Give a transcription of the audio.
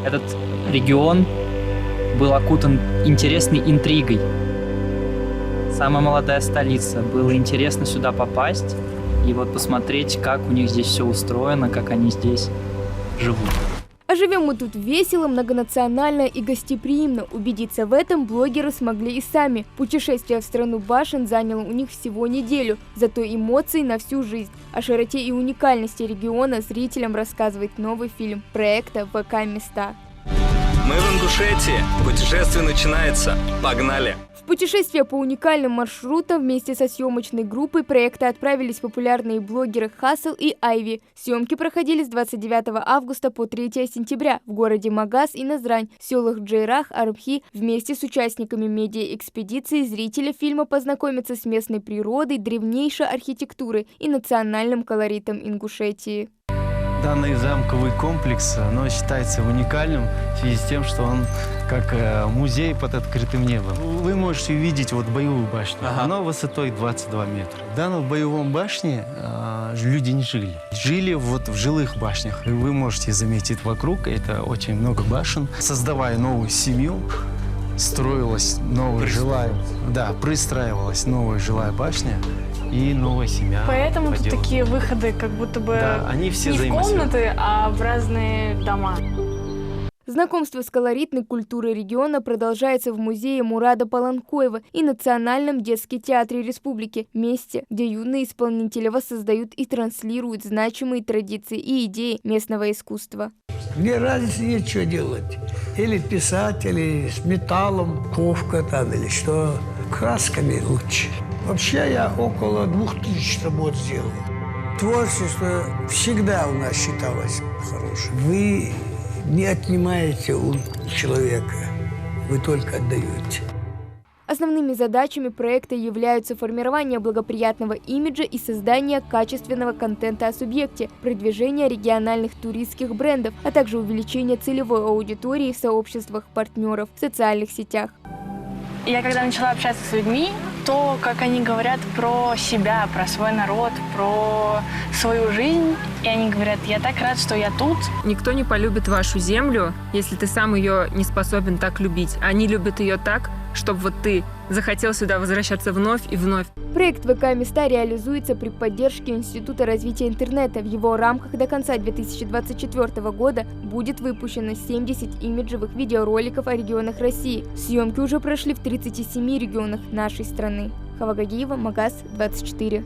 Этот регион был окутан интересной интригой. Самая молодая столица. Было интересно сюда попасть и вот посмотреть, как у них здесь все устроено, как они здесь живут. А живем мы тут весело, многонационально и гостеприимно. Убедиться в этом блогеры смогли и сами. Путешествие в страну башен заняло у них всего неделю, зато эмоции на всю жизнь. О широте и уникальности региона зрителям рассказывает новый фильм проекта «ВК Места». Мы в Ингушетии. Путешествие начинается. Погнали! В путешествие по уникальным маршрутам вместе со съемочной группой проекта отправились популярные блогеры Хасл и Айви. Съемки проходили с 29 августа по 3 сентября в городе Магас и Назрань, в селах Джейрах, Армхи. Вместе с участниками медиа-экспедиции зрители фильма познакомятся с местной природой, древнейшей архитектурой и национальным колоритом Ингушетии. Данный замковый комплекс считается уникальным в связи с тем, что он как музей под открытым небом. Вы можете увидеть боевую башню. Она высотой 22 метра. В данной боевом башне люди не жили. Жили в жилых башнях. И вы можете заметить вокруг, это очень много башен. Создавая новую семью, строилась новая пристраивалась новая жилая башня. И новая семья. Поэтому тут такие выходы, как будто бы они все не в комнаты, а в разные дома. Знакомство с колоритной культурой региона продолжается в музее Мурада Паланкоева и Национальном детском театре республики, месте, где юные исполнители воссоздают и транслируют значимые традиции и идеи местного искусства. Мне разницы нет, что делать. Или писать, или с металлом, ковка там, или что. Красками лучше. Вообще я около 2000 работ сделал. Творчество всегда у нас считалось хорошим. Вы не отнимаете у человека, вы только отдаете. Основными задачами проекта являются формирование благоприятного имиджа и создание качественного контента о субъекте, продвижение региональных туристских брендов, а также увеличение целевой аудитории в сообществах партнеров в социальных сетях. Я когда начала общаться с людьми, то, как они говорят про себя, про свой народ, про свою жизнь, и они говорят: я так рад, что я тут. Никто не полюбит вашу землю, если ты сам ее не способен так любить. Они любят ее так, чтобы ты захотел сюда возвращаться вновь и вновь. Проект ВК Места реализуется при поддержке Института развития интернета. В его рамках до конца 2024 года будет выпущено 70 имиджевых видеороликов о регионах России. Съемки уже прошли в 37 регионах нашей страны. Хава Гагиева, Магас, 24.